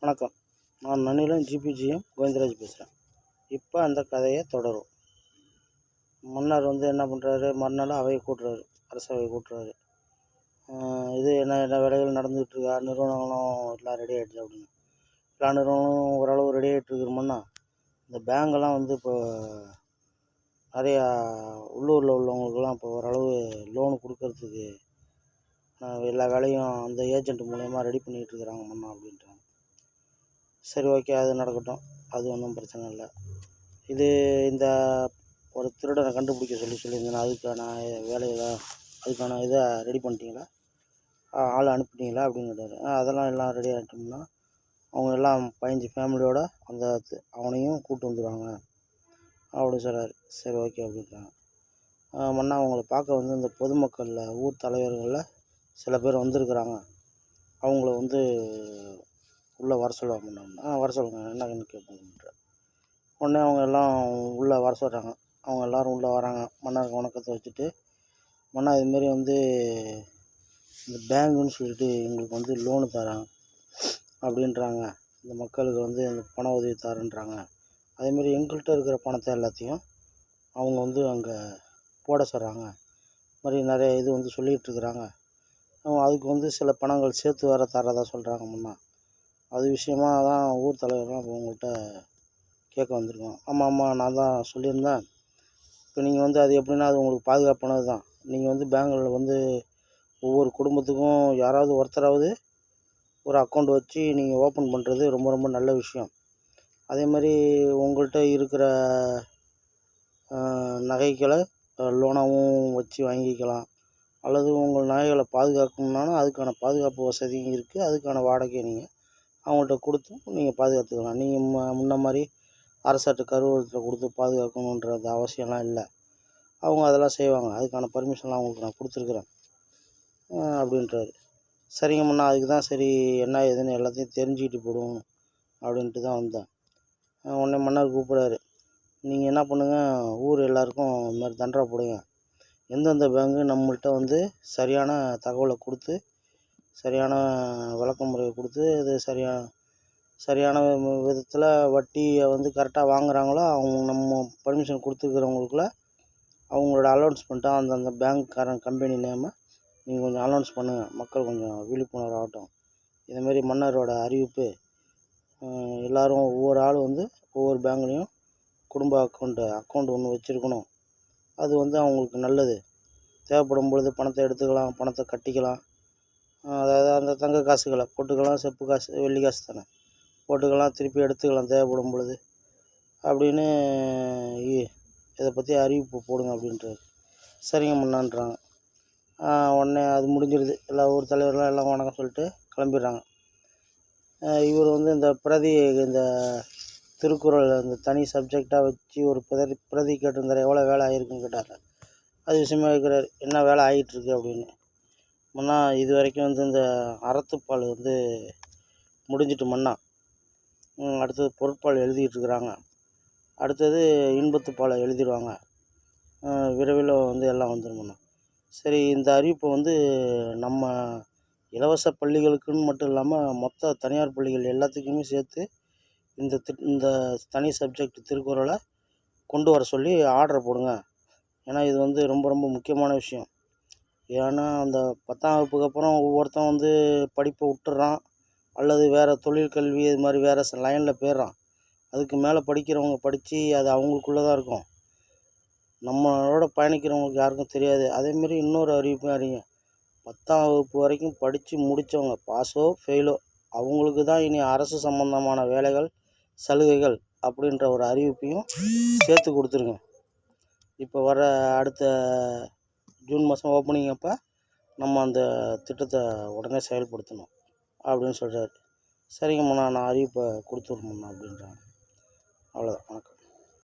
வணக்கம். நான் நன்னிலம் ஜிபிஜிஎம் கோவிந்தராஜ் பேசுகிறேன். இப்போ அந்த கதையை தொடரும். மன்னர் என்ன பண்ணுறாரு, மறுநாள் அவையை கூட்டுறாரு, அரசவையை கூட்டுறாரு. இது என்ன என்ன வேலைகள் நடந்துகிட்ருக்கா, நிறுவனங்களும் எல்லாம் ரெடி ஆகிடுச்சு அப்படின்னு. எல்லா நிறுவனங்களும் ஓரளவு ரெடி ஆகிட்டுருக்குறோம்னா, இந்த பேங்கெல்லாம் இப்போ நிறையா உள்ளூரில் உள்ளவங்களுக்கெல்லாம் இப்போ ஓரளவு லோனு கொடுக்கறதுக்கு எல்லா வேலையும் அந்த ஏஜென்ட் மூலயமா ரெடி பண்ணிகிட்ருக்குறாங்க மன்னா அப்படின்றாங்க. சரி, ஓகே, அது நடக்கட்டும், அது ஒன்றும் பிரச்சனை இல்லை. இந்த ஒரு திருடனை கண்டுபிடிக்க சொல்லியிருந்தேன், அதுக்கான வேலையெல்லாம் அதுக்கான இதை ரெடி பண்ணிட்டீங்களா, ஆள் அனுப்பிட்டீங்களா அப்படின்னு கேட்டார். அதெல்லாம் எல்லாம் ரெடி ஆகிட்டோம்னா அவங்க எல்லாம் 15 ஃபேமிலியோட அவனையும் கூப்பிட்டு வந்துடுவாங்க அப்படின்னு சொல்கிறார். சரி, ஓகே அப்படின்றாங்க. மன்னா அவங்கள பார்க்க இந்த பொதுமக்களில் ஊர் தலைவர்களில் சில பேர் வந்திருக்கிறாங்க, அவங்கள உள்ளே வர சொல்லுவாங்க. வர சொல்லுங்கள், என்னன்னு கேட்போம்ன்ற உடனே அவங்க எல்லாம் உள்ளே வர சொல்கிறாங்க. அவங்க எல்லோரும் உள்ளே வராங்க. மன்னருக்கு வணக்கத்தை வச்சுட்டு, மன்னா இதுமாரி இந்த பேங்குன்னு சொல்லிட்டு எங்களுக்கு லோனு தராங்க அப்படின்றாங்க, இந்த மக்களுக்கு இந்த பண உதவி தரேன்றாங்க. அதேமாரி எங்கள்கிட்ட இருக்கிற பணத்தை எல்லாத்தையும் அவங்க அங்கே போட சொல்கிறாங்க. மாதிரி நிறைய இது சொல்லிகிட்ருக்குறாங்க. அதுக்கு சில பணங்கள் சேர்த்து வேறு தரதாக சொல்கிறாங்க மன்னா. அது விஷயமாக தான் ஊர் தலைவர்லாம் இப்போ உங்கள்கிட்ட கேட்க வந்திருக்கோம். ஆமாம், நான் தான் சொல்லியிருந்தேன். இப்போ நீங்கள் அது எப்படின்னா அது உங்களுக்கு பாதுகாப்பானது தான். நீங்கள் பேங்கில் ஒவ்வொரு குடும்பத்துக்கும் யாராவது ஒருத்தராவது ஒரு அக்கௌண்ட் வச்சு நீங்கள் ஓப்பன் பண்ணுறது ரொம்ப ரொம்ப நல்ல விஷயம். அதே மாதிரி உங்கள்கிட்ட இருக்கிற நகைகளை லோனாகவும் வச்சு வாங்கிக்கலாம். அல்லது உங்கள் நகைகளை பாதுகாக்கணுன்னாலும் அதுக்கான பாதுகாப்பு வசதியும் இருக்குது. அதுக்கான வாடகையை நீங்கள் அவங்கள்ட்ட கொடுத்தும் நீங்கள் பாதுகாத்துக்கலாம். நீங்கள் முன்ன மாதிரி அரசாட்டு கருவூலத்தில் கொடுத்து பாதுகாக்கணுன்றது அவசியம்லாம் இல்லை. அவங்க அதெல்லாம் செய்வாங்க. அதுக்கான பர்மிஷன்லாம் அவங்களுக்கு நான் கொடுத்துருக்குறேன் அப்படின்றாரு. சரிங்க மன்னா, அதுக்கு தான் சரி என்ன ஏதுன்னு எல்லாத்தையும் தெரிஞ்சுக்கிட்டு போடுவோம் அப்படின்ட்டு தான் வந்தேன். உடனே மன்னர் கூப்பிட்றாரு. நீங்கள் என்ன பண்ணுங்கள், ஊர் எல்லாருக்கும் இந்த மாதிரி தண்டனை போடுங்க. எந்தெந்த பேங்கு நம்மள்கிட்ட சரியான தகவலை கொடுத்து சரியான விளக்க முறையை கொடுத்து இது சரியான விதத்தில் வட்டியை கரெக்டாக வாங்குகிறாங்களோ அவங்க நம்ம பர்மிஷன் கொடுத்துருக்குறவங்களுக்குள்ள அவங்களோட அலௌன்ஸ்மெண்ட்டாக அந்தந்த பேங்க்காரன் கம்பெனி நேமை நீங்கள் கொஞ்சம் அலௌன்ஸ் பண்ணுங்கள், மக்கள் கொஞ்சம் விழிப்புணர்வு ஆகட்டும். இதுமாரி மன்னரோட அறிவிப்பு, எல்லோரும் ஒவ்வொரு ஆள் ஒவ்வொரு பேங்க்லேயும் குடும்ப அக்கௌண்ட் ஒன்று வச்சுருக்கணும். அது அவங்களுக்கு நல்லது. தேவைப்படும் பொழுது பணத்தை எடுத்துக்கலாம், பணத்தை கட்டிக்கலாம். அதாவது அந்த தங்க காசுகளை போட்டுக்கலாம், செப்பு காசு வெள்ளி காசு தானே போட்டுக்கலாம், திருப்பி எடுத்துக்கலாம் தேவைப்படும் பொழுது அப்படின்னு இதை பற்றி அறிவிப்பு போடுங்க அப்படின்றாரு. சரிங்க மன்னான்றாங்க. உடனே அது முடிஞ்சிடுது. எல்லா ஊர் தலைவரெலாம் எல்லாம் வணக்கம் சொல்லிட்டு கிளம்பிடுறாங்க. இவர் இந்த திருக்குறள் இந்த தனி சப்ஜெக்டாக வச்சு ஒரு பிரதி கேட்டிருந்தார். எவ்வளோ வேலை ஆகிருக்குன்னு கேட்டார். அது விஷயமா இருக்கிறார், என்ன வேலை ஆகிட்டுருக்கு அப்படின்னு. மன்னா இது வரைக்கும் இந்த அறத்துப்பால் முடிஞ்சிட்டு மன்னா. அடுத்தது பொருட்பால் எழுதிட்டுருக்குறாங்க. அடுத்தது இன்பத்துப்பாலை எழுதிடுவாங்க. விரைவில் எல்லாம் வந்துடுமண்ணா. சரி, இந்த அறிவிப்பை நம்ம இலவச பள்ளிகளுக்குன்னு மட்டும் இல்லாமல் மொத்த தனியார் பள்ளிகள் எல்லாத்துக்குமே சேர்த்து இந்த தனி சப்ஜெக்ட் திருக்குறளை கொண்டு வர சொல்லி ஆர்டர் போடுங்க. ஏன்னா இது ரொம்ப ரொம்ப முக்கியமான விஷயம். ஏன்னா அந்த 10ஆம் வகுப்புக்கு அப்புறம் ஒவ்வொருத்தன் படிப்பை விட்டுறான், அல்லது வேறு தொழிற்கல்வி இது மாதிரி வேறு லைனில் போயிடுறான். அதுக்கு மேலே படிக்கிறவங்க படித்து அது அவங்களுக்குள்ளே தான் இருக்கும். நம்மளோட பயணிக்கிறவங்களுக்கு யாருக்கும் தெரியாது. அதேமாரி இன்னொரு அறிவிப்பும் அறிங்க, 10ஆம் வகுப்பு வரைக்கும் படித்து முடித்தவங்க பாஸோ ஃபெயிலோ அவங்களுக்கு தான் இனி அரசு சம்பந்தமான வேலைகள் சலுகைகள் அப்படின்ற ஒரு அறிவிப்பையும் சேர்த்து கொடுத்துருங்க. இப்போ வர அடுத்த ஜூன் மாதம் ஓப்பனிங் அப்போ நம்ம அந்த திட்டத்தை உடனே செயல்படுத்தணும் அப்படின்னு சொல்கிறாரு. சரிங்க மன்னா, நான் அறிவிப்பை கொடுத்துட்றேன் அப்படின்றாங்க. அவ்வளோதான். வணக்கம்.